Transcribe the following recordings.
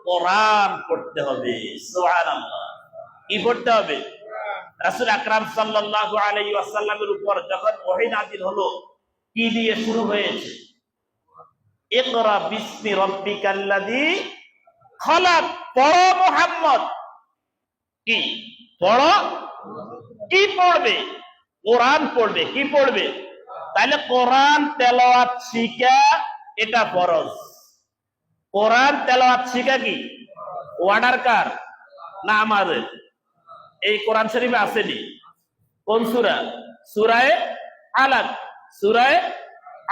কোরআন পড়তে হবে। সুবহানাল্লাহ। কি পড়তে হবে? রাসূল আকরাম সাল্লাল্লাহু আলাইহি ওয়াসাল্লামের উপর যখন ওহী নাযিল হলো, কি দিয়ে শুরু হয়েছে? ইকরা বিসমি রাব্বিকাল্লাযী খলাক। পড়ো মুহাম্মদ। কি পড়ো? কি পড়বে? কোরআন পড়বে। কি পড়বে? তাহলে কোরআন তেলাওয়াত শিখা এটা ফরজ। কোরআন তেলাওয়াত শিখা কি অর্ডার কার? না আমাদের? এই কোরআন শরীফে আসেনি। কোন সূরা? সূরায়ে আলাক। সূরায়ে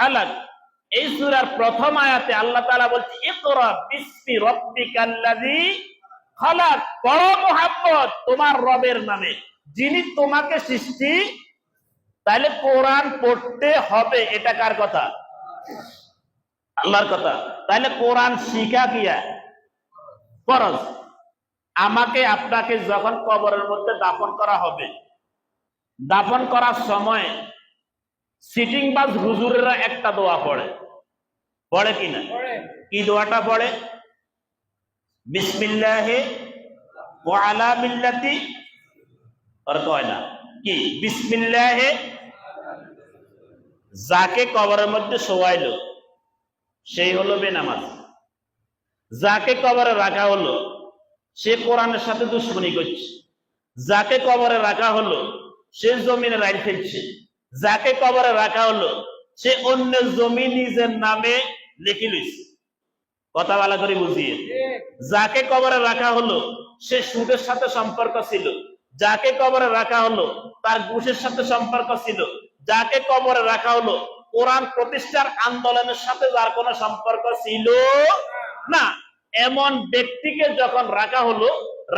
আলাক। এই সূরার প্রথম আয়াতে আল্লাহ তাআলা বলছে ইকরা বিসমি রাব্বিকাল্লাযী খলাক। পড়ো মুহাম্মদ তোমার রবের নামে যিনি তোমাকে সৃষ্টি। তাহলে কোরআন পড়তে হবে। এটা কার কথা? আল্লাহর কথা। তাহলে কোরআন শিখা কিয়া ফরজ। আমাকে আপনাকে যখন কবরের মধ্যে দাফন করা হবে, দাফন করার সময় সিটিং বাজ হুজুরেরা একটা দোয়া পড়ে। পড়ে কিনা? কি দোয়াটা পড়ে? বিসমিল্লাহি ওয়া আলা মিল্লাতি। আর কয় না কি বিসমিল্লাহি। যাকে কবরের মধ্যে শোয়াইলো সেই হলো বেনামাজ। যাকে কবরে রাখা হলো সে কোরআনের সাথে দুশ্মনী করছে। যাকে কবরে রাখা হলো সে জমিনে রাইল ফেলছে। যাকে কবরে রাখা হলো সে অন্যের জমি নিজের নামে লিখে লইছে। কথা বলা করে বুঝিয়ে। যাকে কবরে রাখা হলো সে সুদের সাথে সম্পর্ক ছিল। যাকে কবরে রাখা হলো তার ঘুষের সাথে সম্পর্ক ছিল। যাকে কবরে রাখা হলো কোরআন প্রতিষ্ঠার আন্দোলনের সাথে যার কোনো সম্পর্ক ছিল না, এমন ব্যক্তিকে যখন রাখা হলো,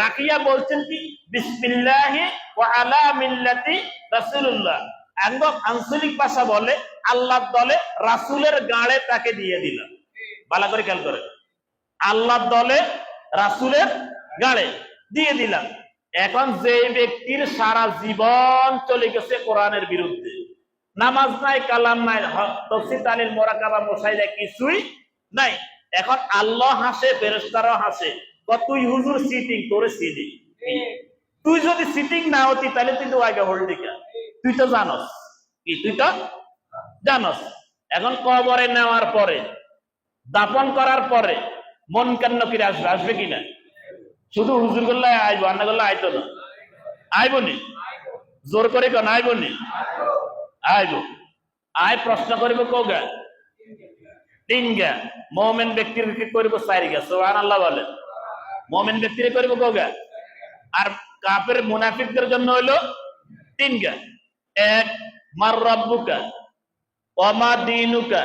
রাখিয়া বলছেন কি বিসমিল্লাহি ওয়া আলা মিল্লাতি রাসূলুল্লাহ। একদম আঞ্চলিক ভাষা বলে আল্লাহর দলে রাসূলের গাড়ে তাকে দিয়ে দিলাম। ভালো করে খেয়াল করে, আল্লাহর দলে রাসূলের গাড়ে দিয়ে দিলাম। এখন যে ব্যক্তির সারা জীবন চলে গেছে কোরআনের বিরুদ্ধে, নামাজ নাই, কালাম নাই, তাফসীর তাহলিল মুরাকাবা মুশাহিদা কিছুই নাই। এখন আল্লাহ হাসে, ফেরেশতারাও হাসে। তুই হুজুর সিটিং, তোরে সিটিং। তুই যদি সিটিং না হতি তাহলে তুই তো আগে হল্ডি কা। তুই তো জানস কি? তুই তো জানস। এখন কবরে নেওয়ার পরে, দাফন করার পরে মন কান্ন কিরে আসবে? আসবে কিনা? শুধু হুজুর করলে আইবো, আন্না করলে আইতো না? আইবো নি? জোর করে কেন আইবো নি? আইবো। আয় প্রশ্ন করিব কোগা? তিন গা। মুমিন ব্যক্তির করিব চার গা। সুবহানাল্লাহ বলেন। মুমিন ব্যক্তির করিব কোগা? আর কাফের মুনাফিকদের জন্য হইলো তিন গা। এক, মার রাব্বুকা ওয়া মা দীনুকা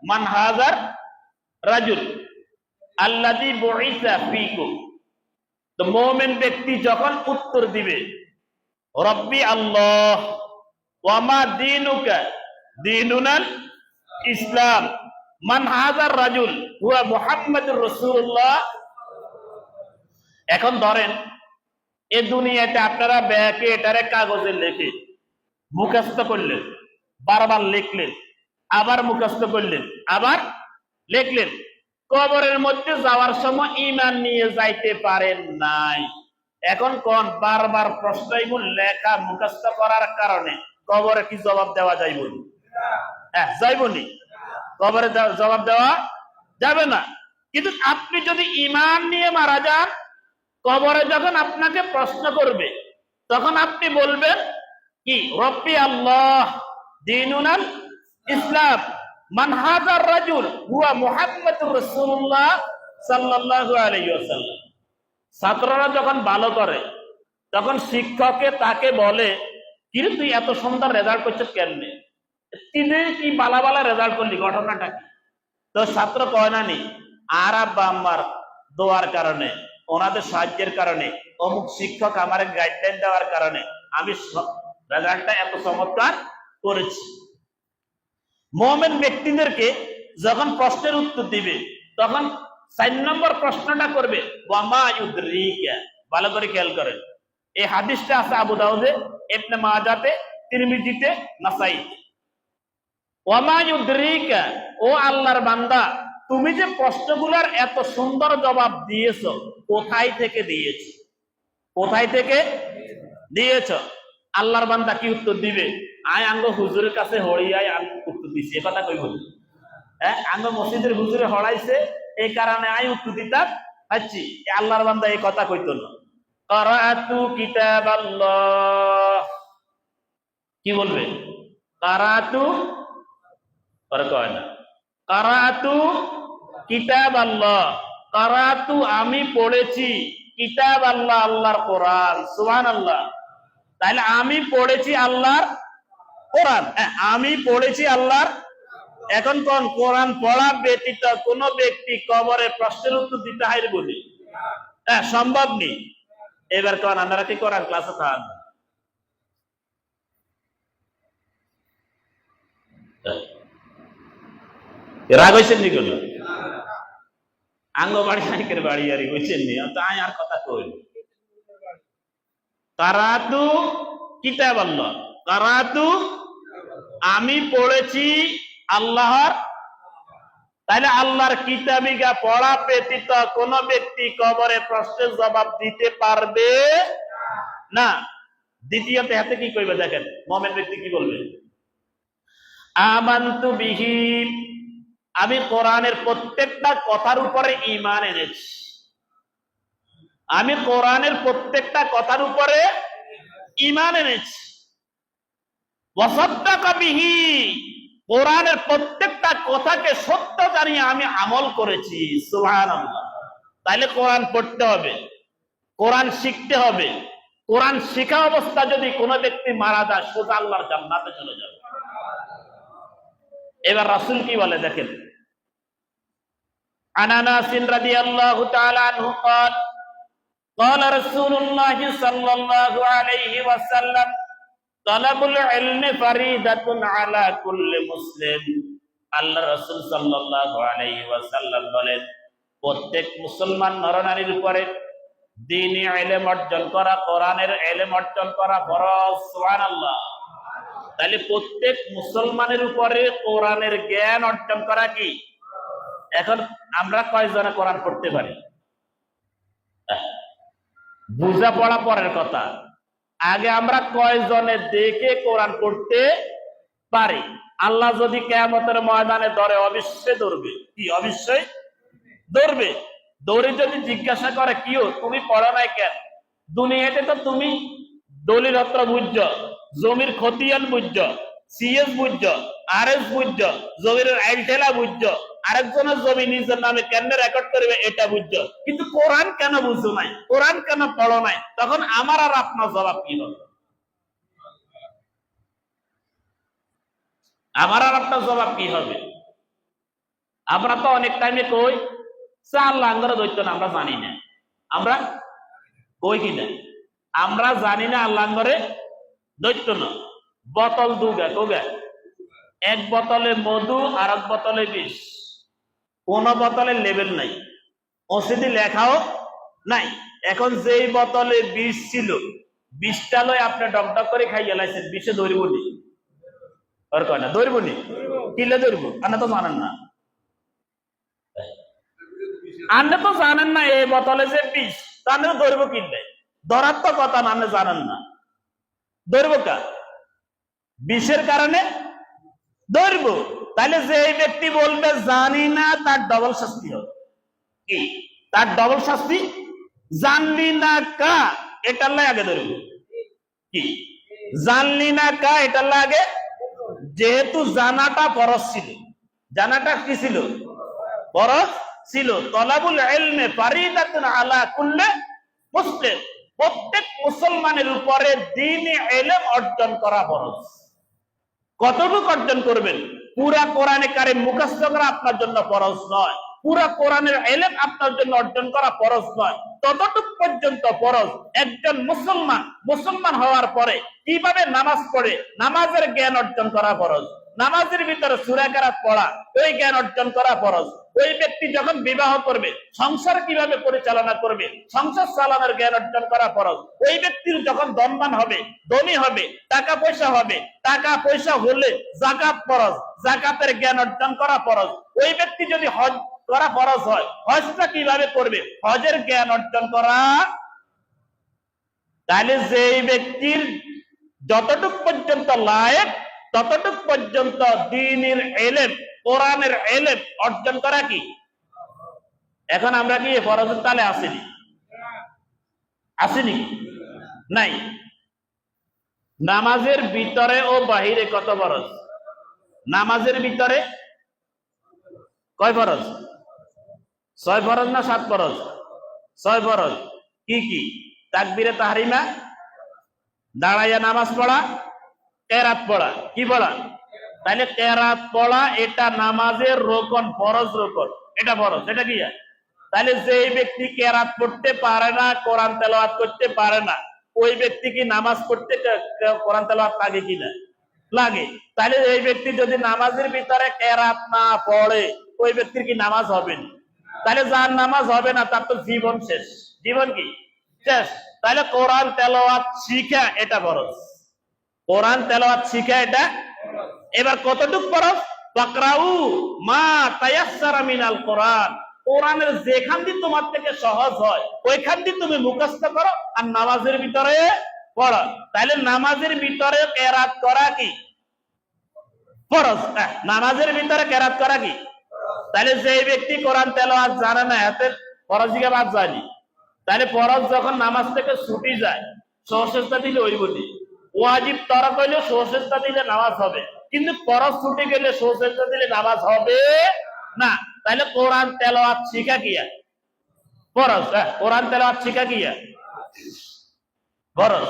মান হাযার রাজুল আল্লাযী বুইসা ফীকুম। তো মুমিন ব্যক্তি যখন উত্তর দিবে রব্বি আল্লাহ ওয়া মা দীনুকা দীনুনাল ইসলাম মান হাযার রাজুল হুয়া মুহাম্মাদুর রাসূলুল্লাহ। এখন ধরেন এই দুনিয়াতে আপনারা ব্যাকে এটারে কাগজে লিখে মুখস্থ করলেন, বারবার লিখলেন, আবার মুখস্থ করলেন, আবার লিখলেন। কবরের মধ্যে যাওয়ার সময় ঈমান নিয়ে যাইতে পারেন নাই। এখন কোন বারবার প্রশ্নগুলো লেখা মুখস্থ করার কারণে কবরে কি জবাব দেওয়া যাইব? হ্যাঁ, যাইব নি? কবরে জবাব দেওয়া যাবে না। কিন্তু আপনি যদি ঈমান নিয়ে মারা যান, কবরে যখন আপনাকে প্রশ্ন করবে তখন আপনি বলবেন কি রব্বি আল্লাহ দীনুনাল ইসলাম মান হাযার রাজুল হুয়া মুহাম্মাদুর রাসূলুল্লাহ সাল্লাল্লাহু আলাইহি ওয়াসাল্লাম। ছাত্ররা যখন ভালো করে তখন শিক্ষককে তাকে বলে কি রে তুই এত সুন্দর রেজাল্ট করছিস কেমনে? তিনি কি বালা বালা রেজাল্ট করলি, ঘটনাটা কি? তো ছাত্র কয় না নি আর আব্বা আম্মার দোয়ার কারণে, ওনাদের সাহায্যের কারণে, অমুক শিক্ষক আমার গাইডলাইন দেওয়ার কারণে আমি রেজাল্টটা এত চমৎকার করেছি। মুমিন ব্যক্তিদেরকে যখন প্রশ্নের উত্তর দিবে তখন 4 নম্বর প্রশ্নটা করবে ওয়া মা ইউদরিকা। ভালো করে খেয়াল করেন, এই হাদিসটা আছে আবু দাউদে, ইবনে মাজাতে, তিরমিজিতে, নাসাইতে। ওয়া মা ইউদরিকা, ও আল্লাহর বান্দা তুমি যে প্রশ্নগুলোর এত সুন্দর জবাব দিয়েছো, কোথায় থেকে দিয়েছো? কোথায় থেকে দিয়েছ? আল্লাহর বান্দা কি উত্তর দিবে? আয় আঙ্গ হুজুরের কাছে হড়িয়ায় আমি উত্তর দিছি, এ কথা কই বলি? হ্যাঁ, আঙ্গ মসজিদের হুজুরে হড়াইছে, এই কারণে আই উত্তর দিতাম। আচ্ছি, আল্লাহর বান্দা এই কথা কইতো না। কারাতু কিতাবাল্লাহ, কি বলবে? কারাতু, পরে কয় না, কারাতু কিতাবাল্লাহ, কারাতু আমি পড়েছি, কিতাব আল্লাহ, আল্লাহর কোরআন। সুবহানাল্লাহ। তাহলে আমি পড়েছি আল্লাহর কোরআন, আমি পড়েছি আল্লাহর। এখন কোন কোরআন পড়া ব্যতীত কোন ব্যক্তি কবরে প্রশ্নের উত্তর দিতে হয় বলি? সম্ভব নেই। এবার কোন আপনারা কি কোরআন ক্লাসে থাকেন? রাগ হয়েছেন নি কেন? আঙ্গ বাড়ি সাইকের বাড়ি আর হয়েছেন নি, তাই আর কথা কই। কারাতু কিতাবাল্লাহ, কারাতু আমি পড়েছি আল্লাহর। তাহলে আল্লাহর কিতাবিগা পড়া ব্যতীত কোন ব্যক্তি কবরে প্রশ্নের জবাব দিতে পারবে না। দ্বিতীয়তে হাতে কি কইবে দেখেন, মুমিন ব্যক্তি কি বলবে? আমানতু বিহি, আমি কোরআনের প্রত্যেকটা কথার উপরে ঈমান এনেছি। আমি কোরআনের প্রত্যেকটা কথার উপরে ঈমান এনেছি। ওয়াসাদ্দাকা বিহি, কোরআনের প্রত্যেকটা কথাকে সত্য জানিয়ে আমি আমল করেছি। সুবহানাল্লাহ। তাইলে কোরআন পড়তে হবে, কোরআন শিখতে হবে। কোরআন শিখা অবস্থা যদি কোনো ব্যক্তি মারা যায়, সোজা আল্লাহর জান্নাতে চলে যাবে। এবার রাসূল কি বলে দেখেন, আন আনাস রাদিয়াল্লাহু তাআলা আনহু قال قال رسول الله صلى الله عليه وسلم তালাবুল ইলমি ফারিদাতুন আলা কুল্লি মুসলিম। আল্লাহ রাসূল সাল্লাল্লাহু আলাইহি ওয়াসাল্লাম বলেন, প্রত্যেক মুসলমান নরনারীর উপরে দ্বীনি ইলম অর্জন করা, কোরআনের ইলম অর্জন করা ফরজ। সুবহানাল্লাহ। তাহলে প্রত্যেক মুসলমানের উপরে কোরআনের জ্ঞান অর্জন করা কি? এখন আমরা কয়জনে কোরআন পড়তে পারি? বুঝা পড়া পরের কথা, আগে আমরা কয়জনে দেখে কোরআন পড়তে পারি? আল্লাহ যদি কিয়ামতের ময়দানে ধরে, অবশ্যই ধরবে। কি? অবশ্যই ধরবে। ধরে যদি জিজ্ঞাসা করে, কিও তুমি পড়ো নাই কেন? দুনিয়াতে তো তুমি দলিলত্র বুঝছ, জমির খতিয়ান বুঝছ, সিএস বুঝছ, আরএস বুঝছ, জমির আইলটেলা বুঝছ, আরেকজনের জমি নিজের নামে কেন রেকর্ড করবে এটা বুঝছ, কিন্তু কোরআন কেন বুঝো নাই, কোরআন কেন পড়ো নাই? তখন আমার আর আপনার জবাব কি হবে? আমার আর আপনার জবাব কি হবে? আমরা তো অনেক টাইমে কই আল্লাহ আঙ্গরে দৈত্য না, আমরা জানি না। আমরা কই কিনা আমরা জানি না আল্লাহ আঙ্গরে দৈত্য না। বোতল দুগা কোগা, এক বোতলে মধু আর এক বোতলে বিষ, কোন বোতলের লেবেল নাই, ওষুধি লেখাও নাই। এখন যেই বোতলে বিষ ছিল, বিষটা লয় আপনি ডকডক করে খাইয়ে লাইছেন, বিষে ধরব নি? আর কয় না ধরব নি? কিলে ধরব? আপনি তো জানেন না, আপনি তো জানেন না এই বোতলে যে বিষ, তাহলে ধরব কিনলে? ধরার তো কথা না, আপনি জানেন না, ধরব কা? বিষের কারণে ধরব। তাহলে যে ব্যক্তি বলবে জানি না, তার ডবল শাস্তি হবে। কি? তার ডবল শাস্তি। জানলি না কা, এটার লাই আগে ধরব। কি? জানলি না কা, এটার লাই আগে। যেহেতু জানাটা ফরজ ছিল, জানাটা কি ছিল? ফরজ ছিল। তলাবুল ইলমি ফারিদাতুন আলা কুল্লি মুসলিম, প্রত্যেক মুসলমানের উপরে দ্বীনি ইলম অর্জন করা ফরজ। কতটুকু অর্জন করবেন? পুরা কোরআনে কারিম মুখস্থ করা আপনার জন্য ফরজ নয়, পুরা কোরআনের ইলম আপনার জন্য অর্জন করা ফরজ নয়, ততটুকু পর্যন্ত ফরজ। একজন মুসলমান হওয়ার পরে কিভাবে নামাজ পড়ে, নামাজের জ্ঞান অর্জন করা ফরজ। নামাজের ভিতরে সূরা কেরাত পড়া, ওই জ্ঞান অর্জন করা ফরজ। ওই ব্যক্তি যখন বিবাহ করবে, সংসার কিভাবে পরিচালনা করবে, সংসার চালানোর জ্ঞান অর্জন করা ফরজ। ওই ব্যক্তির যখন ধনবান হবে, ধনী হবে, টাকা পয়সা হবে, টাকা পয়সা হলে যাকাত ফরজ, যাকাতের জ্ঞান অর্জন করা ফরজ। ওই ব্যক্তি যদি হজ করা ফরজ হয়, হজটা কিভাবে করবে? হজের জ্ঞান অর্জন করা। তাহলে যেই ব্যক্তির যতটুক পর্যন্ত লায়েক ততটুক পর্যন্ত দ্বীনের ইলম, কোরআনের ইলম অর্জন করা কি? এখন আমরা কি ফরজের তালে আসিনি? আসিনি? নাই। নামাজের ভিতরে ও বাহিরে কত ফরজ? নামাজের ভিতরে কয় ফরজ? 6 ফরজ না 7 ফরজ? 6 ফরজ। কি কি? তাকবীরে তাহরিমা, দাঁড়াইয়া নামাজ পড়া, কেরাত পড়া। কি পড়া? তাহলে কেরাত পড়া এটা নামাজের রোকন, ফরজ রোকন, এটা ফরজ। এটা কি? তাহলে যে ব্যক্তি কেরাত পড়তে পারে না, কোরআন তেলাওয়াত করতে পারে না, ওই ব্যক্তি কি নামাজ পড়তে কোরআন তেলাওয়াত লাগে কিনা? লাগে। তাহলে এই ব্যক্তি যদি নামাজের ভিতরে কেরাত না পড়ে, ওই ব্যক্তির কি নামাজ হবে না? তাহলে যার নামাজ হবে না তার তো জীবন শেষ। জীবন কি শেষ? তাহলে কোরআন তেলাওয়াত শিখা এটা ফরজ। কোরআন তেলাওয়াত শিখা এটা। এবার কতটুক ফরজ? ফাকরাউ মা তায়াসসারা মিনাল কোরআন। কোরআনের যেখান দিয়ে তোমার থেকে সহজ হয় ওইখান দিয়ে তুমি মুখস্থ করো আর নামাজের ভিতরে পড়ো। তাহলে নামাজের ভিতরে কেরাত করা কি ফরজ? নামাজের ভিতরে কেরাত করা কি? তাহলে যে ব্যক্তি কোরআন তেলাওয়াত জানে না, এতে ফরজ দিকে বাদ যায়নি। তাহলে ফরজ যখন নামাজ থেকে ছুটি যায়, সহসেজদা দিলে ওই বলি, ওয়াজিব তরক হইলে সহসেজদা দিলে নামাজ হবে, কিন্তু ফরজ ছুটি গেলে সহসেজদা দিলে নামাজ হবে না। তাহলে কোরআন তেলাওয়াত শিখা কি ফরজ? কোরআন তেলাওয়াত শিখা কি ফরজ।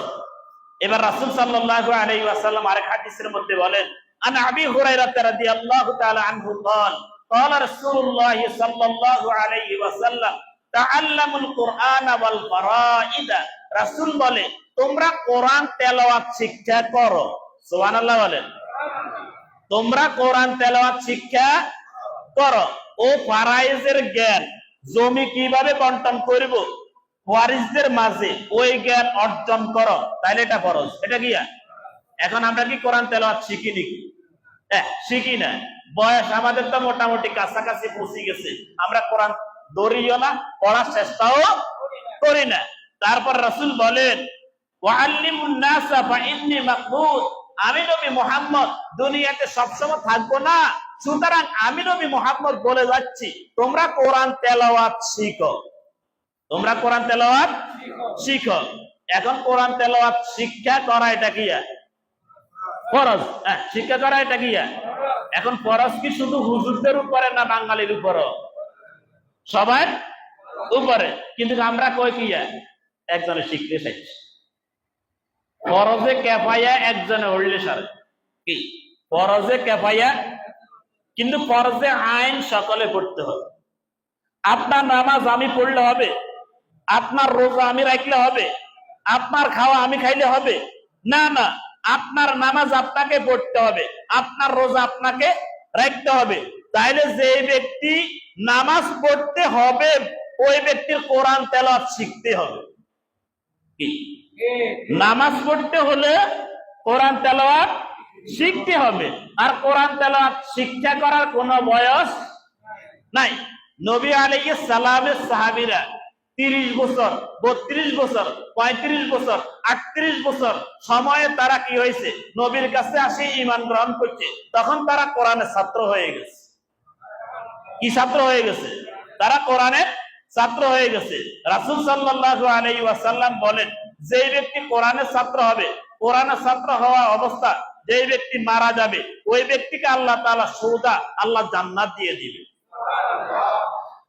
এবার রাসূল সাল্লাল্লাহু আলাইহি ওয়াসাল্লাম আরেক হাদিসের মধ্যে বলেন, আন আবি হুরায়রা রাদিয়াল্লাহু তাআলা আনহু قال قال رسول الله صلى الله عليه وسلم তাআল্লামুল কুরআন ওয়াল ফারাইদ। রাসূল বলে তোমরা কোরআন তেলাওয়াত শিক্ষা করো। সুবহানাল্লাহ বলেন। তোমরা কোরআন তেলাওয়াত শিক্ষা করো ও ফারাইজের জ্ঞান, জমি কিভাবে বন্টন করব ওয়ারিসদের মাঝে, ওই জ্ঞান অর্জন করো। তাহলে এটা ফরজ। এটা কি? এখন আমরা কি কোরআন তেলাওয়াত শিখি নাকি? শিখি না। বয়স আমাদের তো মোটামুটি কাছাকাছি পৌঁছে গেছে, আমরা কোরআন ধরিও না, পড়ার চেষ্টাও করি না। তারপর রাসূল বলেন ওয়াআল্লিমুন নাসা ফাইন্নী মাকবুদ। আমি নবী মুহাম্মদ দুনিয়াতে সবসময় থাকবো না, সুতরাং আমি নবী মুহাম্মদ বলে যাচ্ছি তোমরা কোরআন তেলাওয়াত শিখো। তোমরা কোরআন তেলাওয়াত শিখো। এখন কোরআন তেলাওয়াত শিক্ষা করা এটা কি ফরজ? শিক্ষা করা এটা কি? এখন ফরজ কি শুধু হুজুরদের উপরে না বাঙালির উপরও? সবার উপরে। কিন্তু আমরা কই কি একজনে শিখতে চাইছি, ফরজে কেফায়া একজনে হইলে সারে কি? ফরজে কেফায়া, কিন্তু ফরজে আইন সকলে পড়তে হবে। আপনার নামাজ আমি পড়লে হবে, আপনার রোজা আমি রাখলে হবে, আপনার খাওয়া আমি খাইলে হবে না। না, আপনার নামাজ আপনাকে পড়তে হবে, আপনার রোজা আপনাকে রাখতে হবে। তাইলে যে ব্যক্তি নামাজ পড়তে হবে ওই ব্যক্তির কোরআন তেলাওয়াত শিখতে হবে। কি? নামাজ পড়তে হলে কোরআন তেলাওয়াত শিখতে হবে। আর কোরআন তেলাওয়াত শিক্ষা করার কোনো বয়স নাই। নবী আলাইহিস সালামের সাহাবীরা 30 বছর, 32 বছর, 35 বছর, 38 বছর সময়ে তারা কি হয়েছে? নবীর কাছে আসে ঈমান গ্রহণ করছে। তখন তারা কোরআনের ছাত্র হয়ে গেছে। কি ছাত্র হয়ে গেছে? তারা কোরআনের ছাত্র হয়ে গেছে। রাসূল সাল্লাল্লাহু আলাইহি ওয়াসাল্লাম বলেন যে ব্যক্তি কোরআনের ছাত্র হবে, কোরআনের ছাত্র হওয়া অবস্থা যে ব্যক্তি মারা যাবে ওই ব্যক্তিকে আল্লাহ তাআলা সুদা, আল্লাহ জান্নাত দিয়ে দিবে।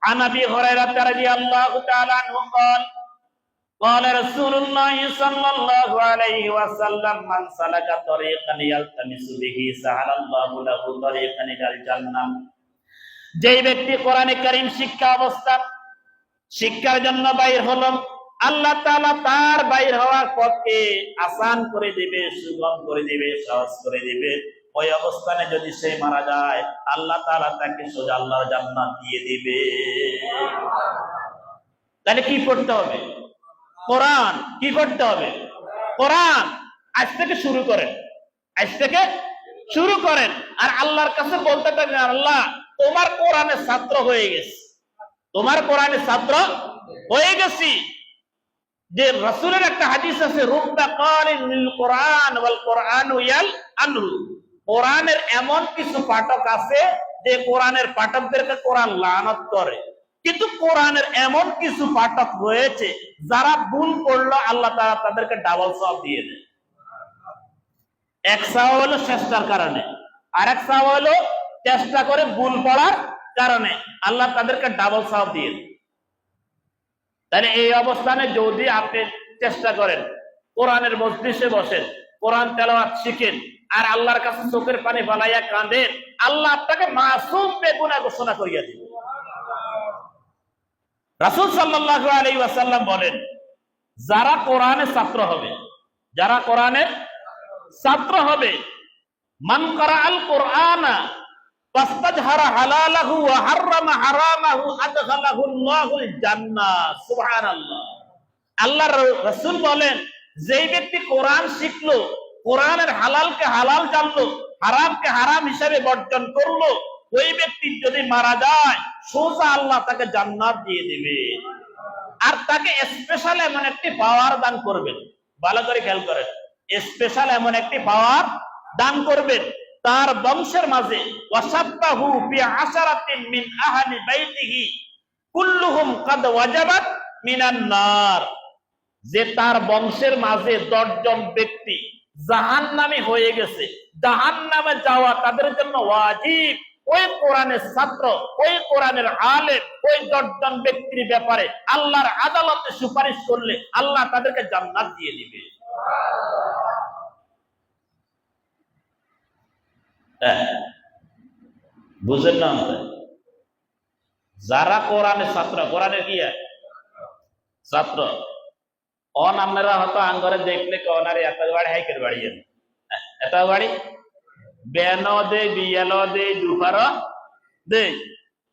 عن ابي هريره رضي الله تعالى عنه قال قال رسول الله صلى الله عليه وسلم من سلك طريقا يلتمس به سهل الله له طريقا الى الجنه। যেই ব্যক্তি কোরআনে কারীম শিক্ষা অবস্থা শিক্ষার জন্য বাইর হলো, আল্লাহ তাআলা তার বাইর হওয়ার পথকে আসান করে দিবে, সুগম করে দিবে, সহজ করে দিবে। ওই অবস্থানে যদি সে মারা যায় আল্লাহ তাআলা তাকে সোজা আল্লাহর জান্নাত দিয়ে দিবে। তাহলে কি করতে হবে? কোরআন। কি করতে হবে? কোরআন। আজ থেকে শুরু করেন, আজ থেকে শুরু করেন। আর আল্লাহর কাছে বলতে থাকেন আল্লাহ তোমার কোরআনের ছাত্র হয়ে গেছে, তোমার কোরআনের ছাত্র হয়ে গেছি। যে রাসূলের একটা হাদিস আছে, রুব্বা কারিন লিল কোরআন ওয়াল কোরআনু ইয়াল আনহু, কোরআনের এমন কিছু পাঠক আছে যে কোরআনের পাঠকদেরকে কোরআন লানত করে, কিন্তু কোরআনের এমন কিছু পাঠক রয়েছে যারা ভুল করলো আল্লাহ তাআলা তাদেরকে ডাবল সওয়াব দিয়ে দেয়। এক সওয়াব হলো চেষ্টার কারণে, আর এক সওয়াব হলো চেষ্টা করে ভুল পড়ার কারণে, আল্লাহ তাদেরকে ডাবল সওয়াব দিয়ে দেয়। তাহলে এই অবস্থানে যদি আপনি চেষ্টা করেন, কোরআনের মজলিসে বসেন, কোরআন তেলাওয়াত শিখেন, আর আল্লাহর কাছে চোখের পানি ফালাইয়া কাঁদেন, আল্লাহ আপনাকে মাসুম বেগুনাহ ঘোষণা করিয়া দিবেন। রাসূল সাল্লাল্লাহু আলাইহি ওয়াসাল্লাম বলেন, যারা কোরআনের ছাত্র হবে, যারা কোরআনের ছাত্র হবে, মান ক্বারাআল কোরআনা ফাস্তাজহারা হালালাহু ওয়া হাররামা হারামাহু আদখালাহু আল্লাহুল জান্নাহ। সুবহানাল্লাহ। আল্লাহর রাসূল বলেন, যেই ব্যক্তি কোরআন শিখলো, কোরআনের হালালকে হালাল জানলো, হারামকে হারাম হিসেবে বর্জন করলো, ওই ব্যক্তি যদি মারা যায় সোজা আল্লাহ তাকে জান্নাত দিয়ে দিবে, আর তাকে স্পেশাল এমন একটি পাওয়ার দান করবেন। ভালো করে খেয়াল করেন, স্পেশাল এমন একটি পাওয়ার দান করবেন, তার বংশের মাঝে ওয়াসাব্বাহু বিআশারাতিন মিন আহলি বাইতিহি কুল্লুহুম কাদ ওয়াজাবাত মিনান নার, যে তার বংশের মাঝে 10 জন ব্যক্তি জাহান্নামী হয়ে গেছে, জাহান্নামে যাওয়া তাদের জন্য ওয়াজিব। ওই কোরআনের ছাত্র, ওই কোরআনের আলেম, ওই 10 জন ব্যক্তির ব্যাপারে আল্লাহর আদালতে সুপারিশ করলে আল্লাহ তাদেরকে জান্নাত দিয়ে দিবে। বুঝেন না? যারা কোরআনের ছাত্র, কোরআনের কি ছাত্র, আপনারা হয়তো আঙ্গরে দেখলে কোনারে এত বাড়ি হাইকের বাড়ি, এত বাড়ি বেন দে বিয়াল দে দুপার দে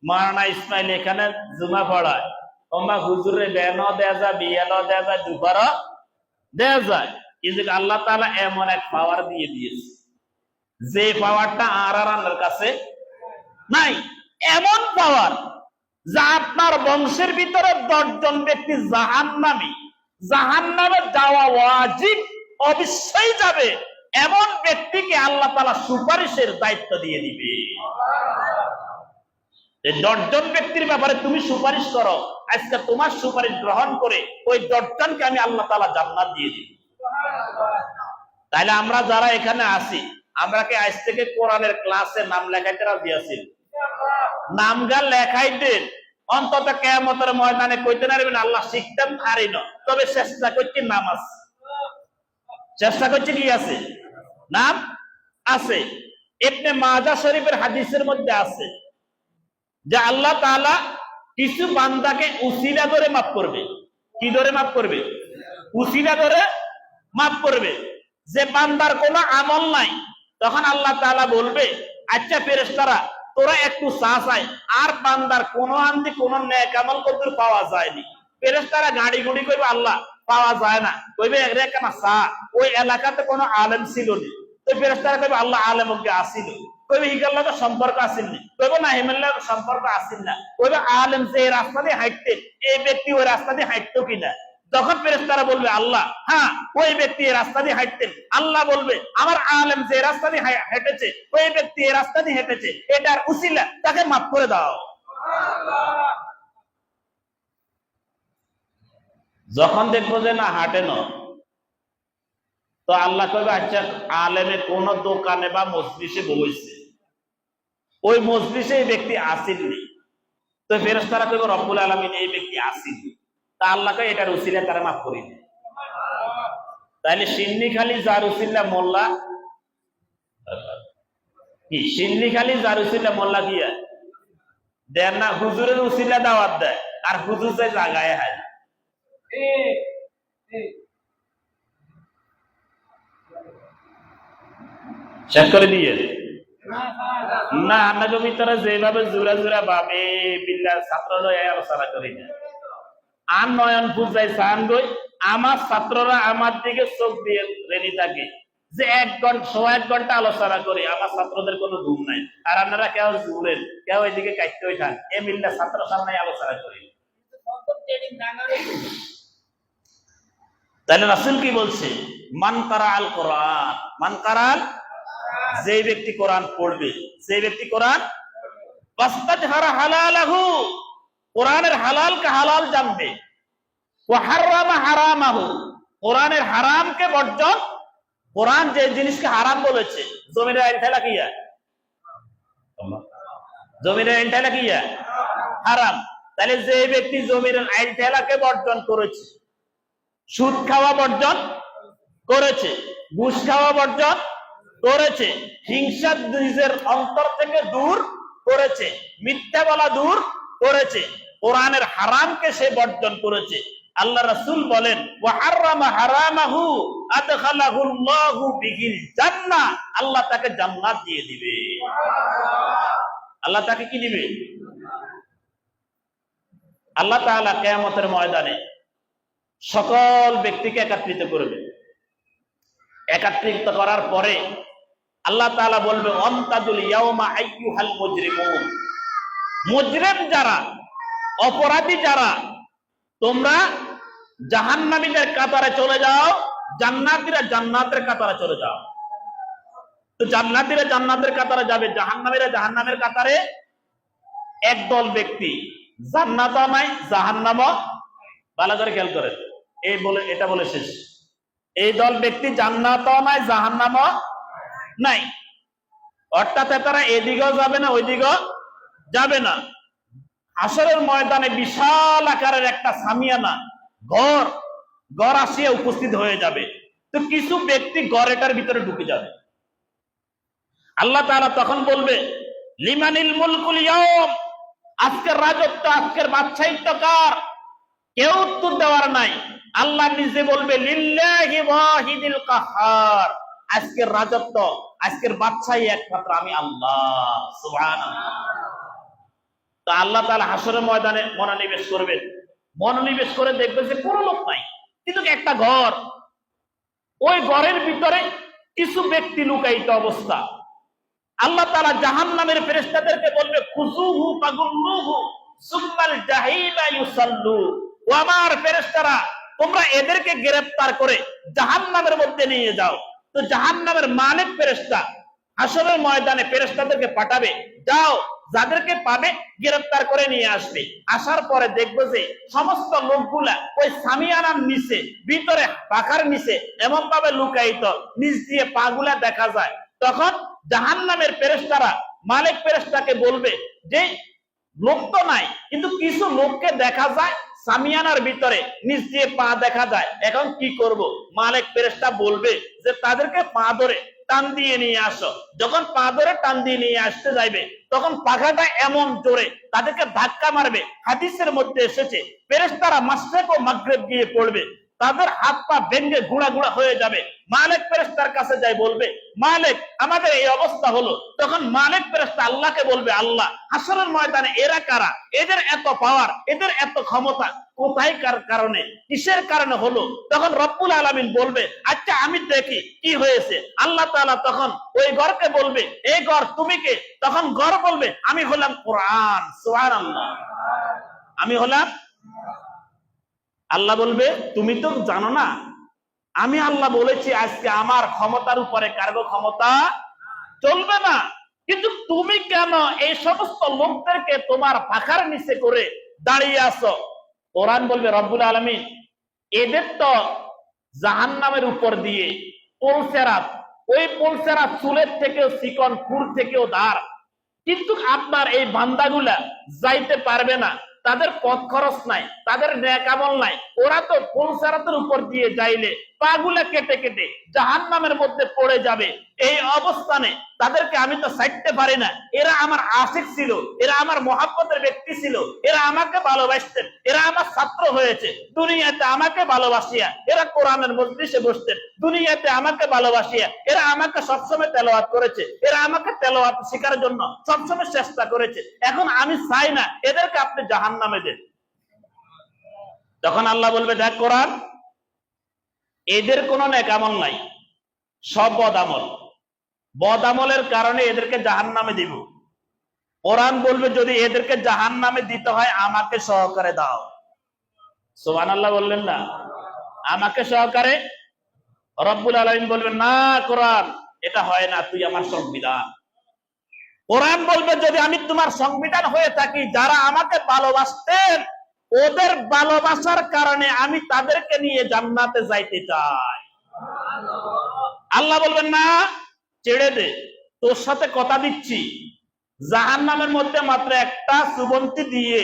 মারানা ইসমাইল এখানে জুমা পড়ায়, তোমরা হুজুরে বেন দেয়া যায়, বিয়াল দেয়া যায়, দুপার দেয়া যায়, কিন্তু আল্লাহ তাআলা এমন এক পাওয়ার দিয়ে দিয়েছে যে পাওয়ারটা আর আল্লাহর কাছে নাই। এমন পাওয়ার যা আপনার বংশের ভিতরে 10 জন ব্যক্তি জাহান্নামী, জাহান্নামে যাওয়া ওয়াজিব, অবশ্যই যাবে, এমন ব্যক্তিকে আল্লাহ তাআলা সুপারিশের দায়িত্ব দিয়ে দিবে। এই 10 জন ব্যক্তির ব্যাপারে তুমি সুপারিশ করো, আজকে তোমার সুপারিশ গ্রহণ করে ওই 10 জনকে আমি আল্লাহ তাআলা জান্নাত দিয়ে দিব। তাইলে আমরা যারা এখানে আছি, আমরা কি আজ থেকে কোরআনের ক্লাসে নাম লেখাইতে রাজি আছি? নামগা লেখাই দেন, অন্তত কিয়ামতের ময়দানে কইতে পারবেন আল্লাহ শিখতাম পারি না, তবে চেষ্টা করছি নাম আছে, চেষ্টা করছি কি আছে, নাম আছে। ইবনে মাজাহ শরীফের হাদিসের মধ্যে আছে যে আল্লাহ তাআলা কিছু বান্দাকে উসিলা ধরে মাফ করবে। কি ধরে মাফ করবে? উসিলা ধরে মাফ করবে। যে বান্দার কোনো আমল নাই, তখন আল্লাহ তাআলা বলবে, আচ্ছা ফেরেশতারা তোরা একটু চাই, আর বান্দার কোন আন্দি কোন নেক আমল কত পাওয়া যায়নি। ফেরেশতারা গাড়ি গুড়ি কইবে আল্লাহ পাওয়া যায় না, কইবে একরেকা চা, ওই এলাকাতে কোনো আলেম ছিল না, তো ফেরেশতারা কইবে আল্লাহ আলেমকে আসিল, কইবে হিগাল্লাহ সম্পর্ক আসেন না, কইবে না হিমাল্লাহ সম্পর্ক আসেন না, কইবে আলেম যে রাস্তা দিয়ে হাঁটতে, এই ব্যক্তি ওই রাস্তা দিয়ে হাঁটতো কিনা। তখন ফেরেশতারা বলবে আল্লাহ হ্যাঁ ওই ব্যক্তি এই রাস্তা দিয়ে হাঁটতেন। আল্লাহ বলবে আমার আলেম যে রাস্তা দিয়ে হেঁটেছে, ওই ব্যক্তি এই রাস্তা দিয়ে হেঁটেছে, এটার উসিলা তাকে মাফ করে দাও। যখন দেখবো যে না হাঁটে না, তো আল্লাহ কইবে আচ্ছা আলেমে কোন দোকানে বা মজলিসে বসেছে, ওই মজলিসে এই ব্যক্তি আসেননি, তো ফেরেশতারা কইবে রব্বুল আলামিন এই ব্যক্তি আসেননি, তা আল্লাহকে এটার উসিলা তারা মাফ করে দেয়। তাইলে সিন্নি খালি যার উসিলা মোল্লা কি, সিন্নি খালি যার উসিলা মোল্লা কি দেন না, হুজুরের উসিলা দাওয়াত দেয়, আর হুজুর যে জায়গায় হয় শেষ করে দিয়ে না, আপনাকে ভিতরে যেভাবে জোড়া জোড়া ভাবে বিল্লাহ ছাত্র আলোচনা করি না, আর নয়ন পূজায় চান গই, আমার ছাত্ররা আমার দিকে চোখ দিয়ে রেডি থাকে যে 1 ঘন্টা আলোচনা করি, আমার ছাত্রদের কোনো ঘুম নাই, আর আপনারা কেউ ঘুরেন, কেউ এদিকে কাটতে ওইঠান, এ মিল্লা ছাত্র সামনে আলোচনা করি। তাহলে রাসূল কি বলছে? মান কারা আল কোরআন, মান কারাল, যে ব্যক্তি কোরআন পড়বে, যে ব্যক্তি কোরআন ওয়াস্তাজহারা হালালাহু, কোরআনের হালালকে হালাল জানবে, ওয়া হারামা হারামাহু, কোরআনের হারামকে বর্জন, কোরআন যে জিনিসকে হারাম বলেছে, জমির আইন ঠেলা কিয়া, জমির আইন ঠেলা কিয়া হারাম। তাহলে যে ব্যক্তি জমির আইন ঠেলাকে বর্জন করেছে, সুদ খাওয়া বর্জন করেছে, ঘুষ খাওয়া বর্জন করেছে, হিংসা নিজের অন্তর থেকে দূর করেছে, মিথ্যা বলা দূর করেছে, কোরআনের হারামকে সে বর্জন করেছে, আল্লাহ রাসূল বলেন ওয়া হারামা হারামাহু আদখালাহুল্লাহু বিহিল জান্নাহ, আল্লাহ তাকে জান্নাত দিয়ে দিবে। আল্লাহ তাকে কি দিবে? আল্লাহ তাআলা কিয়ামতের ময়দানে সকল ব্যক্তিকে একত্রিত করবে। একত্রিত করার পরে আল্লাহ তাআলা বলবে অমতাদুল ইয়াউমা আইয়ুহাল মুজরিমুন, মুজরিম যারা, অপরাধী যারা, তোমরা জাহান্নামীদের কাতারে চলে যাও, জান্নাতীরা জান্নাতের কাতারে চলে যাও। তো জান্নাতীরা জান্নাতের কাতারে যাবে, জাহান্নামীরা জাহান্নামের কাতারে। একদল ব্যক্তি জান্নাতও নাই জাহান্নামও, ভালো করে খেয়াল করেন, এই বলে এটা বলে শেষ। এই দল ব্যক্তি জান্নাতও নাই জাহান্নামও নাই, অর্থাৎ তারা এদিকেও যাবে না ওইদিকেও যাবে না। হাসরের ময়দানে বিশাল আকারের একটা সামিয়ানা ঘর আসিয়া উপস্থিত হয়ে যাবে। তো কিছু ব্যক্তি ঘরেটার ভিতরে ঢুকে যাবে। আল্লাহ তাআলা তখন বলবে লিমানিল মুলকুল ইয়াউম, আজকের রাজত্ব, আজকের বাদশাহিত্ব কার? কেউ উত্তর দেওয়ার নাই। আল্লাহ নিজে বলবে লিল্লাহি ওয়াহিদিল কাহ্হার, আজকের রাজত্ব, আজকের বাদশাহী একমাত্র আমি আল্লাহ। সুবহানাল্লাহ। তো আল্লাহ তাআলা হাসরের ময়দানে মনোনিবেশ করবেন, মনোনিবেশ করে দেখবে যে কোনো লোক নাই, কিন্তু একটা ঘর, ওই ঘরের ভিতরে কিছু ব্যক্তি লুকায়িত অবস্থা। আল্লাহ তাআলা জাহান্নামের ফেরেশতাদেরকে বলবে খুযুহু ফাগুল্লুহু সুম্মাল জাহিমা ইউসাল্লু, ও আমার ফেরেশতারা, তোমরা এদেরকে গ্রেফতার করে জাহান্নামের মধ্যে নিয়ে যাও। তো জাহান্নামের মালিক ফেরেশতা হাসরের ময়দানে ফেরেশতাদেরকে পাঠাবে, যাও যাদেরকে পাবে গ্রেফতার করে নিয়ে আসবে। আসার পরে দেখবো যে সমস্ত লোকগুলা ওই সামিয়ানার নিচে, ভিতরে পাখার নিচে এমন ভাবে লুকায়িত, নিচ দিয়ে পাগুলা দেখা যায়। তখন জাহান্নামের ফেরেশতারা মালিক ফেরেশতাকে বলবে যে লোক তো নাই, কিন্তু কিছু লোককে দেখা যায় সামিয়ানার ভিতরে, নিচ দিয়ে পা দেখা যায়, এখন কি করব? মালিক ফেরেশতা বলবে যে তাদেরকে পা ধরে টান দিয়ে নিয়ে আসো। যখন পা ধরে টান দিয়ে নিয়ে আসতে যাইবে, তখন পাখাটা এমন জোরে তাদেরকে ধাক্কা মারবে, হাদিসের মধ্যে এসেছে ফেরেশতারা মাশরিক ও মাগরিব গিয়ে পড়বে, তাদের হাত পা ভেঙে গুঁড়া গুঁড়া হয়ে যাবে। মালিক ফেরেশতার কাছে যাই বলবে মালিক আমাদের এই অবস্থা হলো। তখন মালিক ফেরেশতা আল্লাহকে বলবে আল্লাহ হাসরের ময়দানে এরা কারা? এদের এত পাওয়ার, এদের এত ক্ষমতা কোথায়, কার কারণে, কিসের কারণে হলো? তখন রব্বুল আলামিন বলবে আচ্ছা আমি দেখি কি হয়েছে। আল্লাহ তাআলা তখন ওই ঘরকে বলবে এই ঘর তুমি কে? তখন ঘর বলবে আমি হলাম কোরআন। সুবহানাল্লাহ, আমি হলাম। আল্লাহ বলবে তুমি তো জানো না, আমি আল্লাহ বলেছি আজকে আমার ক্ষমতার উপরে কারো ক্ষমতা চলবে না, কিন্তু তুমি কেন এই সমস্ত লোকদেরকে তোমার পাখার নিচে করে দাঁড়িয়ে আছো? কোরআন বলবে রব্বুল আলামিন এদের তো জাহান্নামের উপর দিয়ে পোলসেরাত, ওই পোলসেরাত চুলের থেকেও চিকন, খুর থেকেও ধার, কিন্তু আপনার এই বান্দাগুলা যাইতে পারবে না, তাদের পথ খরচ নাই, তাদের নেক আমল নাই, ওরা তো পোলসেরাতের উপর দিয়ে যাইলে পাগুলা কেটে কেটে জাহান্নামের মধ্যে পড়ে যাবে। এই অবস্থানে তাদেরকে আমি তো ছাড়তে পারি না। এরা আমার আশিক ছিল, এরা আমার মহাব্বতের ব্যক্তি ছিল, এরা আমাকে ভালোবাসতেন, এরা আমার ছাত্র হয়েছে দুনিয়াতে আমাকে ভালোবাসিয়া, এরা কোরআনের মজলিসে বসতেন দুনিয়াতে আমাকে ভালোবাসিয়া, এরা আমাকে সবসময় তেলাওয়াত করেছে, এরা আমাকে তেলাওয়াত শেখার জন্য সবসময় চেষ্টা করেছে। এখন আমি চাই না এদেরকে আপনি জাহান্নামে দেন। তখন আল্লাহ বলবে দেখ কোরআন, এদের কোনো নেক আমল নাই, সব বদ আমলের কারণে এদেরকে জাহান্নামে দিব। কোরআন বলবে যদি এদেরকে জাহান্নামে দিতে হয় আমাকে সহকারে দাও। সুবহানাল্লাহ বললেন না? আমাকে সহকারে। রব্বুল আলামিন বলবেন না কোরআন এটা হয় না, তুই আমার সংবিধান। কোরআন বলবে যদি আমি তোমার সংবিধান হয়ে থাকি, যারা আমাকে ভালোবাসতেন ওদের ভালোবাসার কারণে আমি তাদেরকে নিয়ে জান্নাতে যাইতে চাই। আল্লাহ বলবেন না, ছেড়ে দে, তোর সাথে কথা দিচ্ছি, জাহান্নামের মধ্যে মাত্র একটা সুবন্তি দিয়ে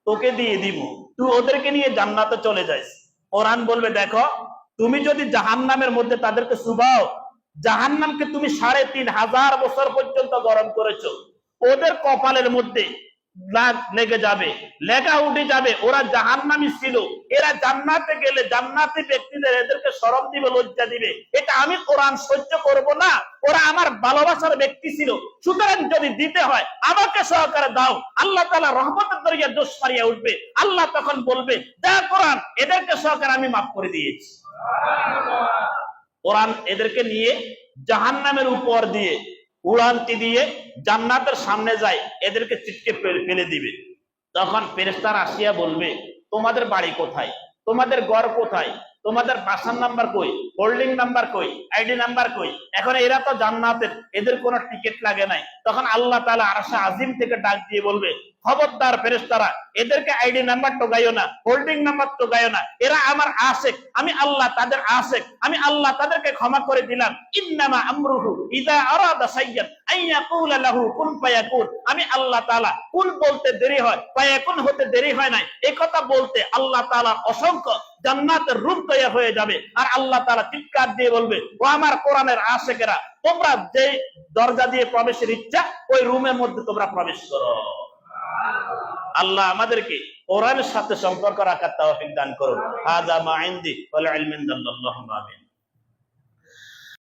তোকে দিয়ে দিব, তুই ওদেরকে নিয়ে জান্নাতে চলে যাইস। কোরআন বলবে দেখো, তুমি যদি জাহান্নামের মধ্যে তাদেরকে সুবাও, জাহান্নামকে তুমি ৩,৫০০ বছর পর্যন্ত গরম করেছো, ওদের কপালের মধ্যে লেগে যাবে, লেখা উঠে যাবে ওরা জাহান্নামী ছিল, এরা জান্নাতে গেলে জান্নাতি ব্যক্তিদের এদেরকে শরম দিবে, লজ্জা দিবে। এটা আমি কোরআন সহ্য করব না, ওরা আমার ভালোবাসার ব্যক্তি ছিল, সুতরাং যদি দিতে হয় আমাকে সহকারে দাও। আল্লাহ তাআলা রহমতের দরিয়া জোশ মারিয়া উঠবে। আল্লাহ তখন বলবে যা কোরআন এদেরকে সহকারে আমি মাফ করে দিয়েছি। কোরআন এদেরকে নিয়ে জাহান্নামের উপর দিয়ে উড়ান্তি দিয়ে জান্নাতের সামনে যায়, এদেরকে চিটকে ফেলে দিবে। তখন ফেরেশতারা আসিয়া বলবে তোমাদের বাড়ি কোথায়, তোমাদের ঘর কোথায়, তোমাদের বাসার নাম্বার কই, হোল্ডিং নাম্বার কই, আইডি নাম্বার কই। এখন এরা তো জান্নাতের, এদের কোনো টিকিট লাগে নাই। তখন আল্লাহ তাআলা আরশে আজিম থেকে ডাক দিয়ে বলবে খবরদার ফেরেশতারা, এদেরকে আইডি নাম্বার টোকাইও না, হোল্ডিং নাম্বার টোকাইও না, এরা আমার আশিক, আমি আল্লাহ তাদের আশিক, আমি আল্লাহ তাদেরকে ক্ষমা করে দিলাম। ইন্নামা আমরুহু ইযা আরাদা শাইয়ান আইয়াকুলা লাহু কুন ফায়াকুন। আমি আল্লাহ তাআলা কুন বলতে দেরি হয়, ফায়াকুন হতে দেরি হয় নাই, এই কথা বলতে আল্লাহ তাআলা অসংখ্য জান্নাতের রূপ তৈরি হয়ে যাবে। আর আল্লাহ তাআলা চিৎকার দিয়ে বলবে ও আমার কোরআনের আশিকেরা, তোমরা যে দরজা দিয়ে প্রবেশের ইচ্ছা ওই রুমের মধ্যে তোমরা প্রবেশ করো। আল্লাহ আমাদেরকে কোরআনের সাথে সম্পর্ক রাখার তৌফিক দান করুন। হাযা মা ইনদি ওয়াল ইলমু ইনদাল্লাহ। আমিন।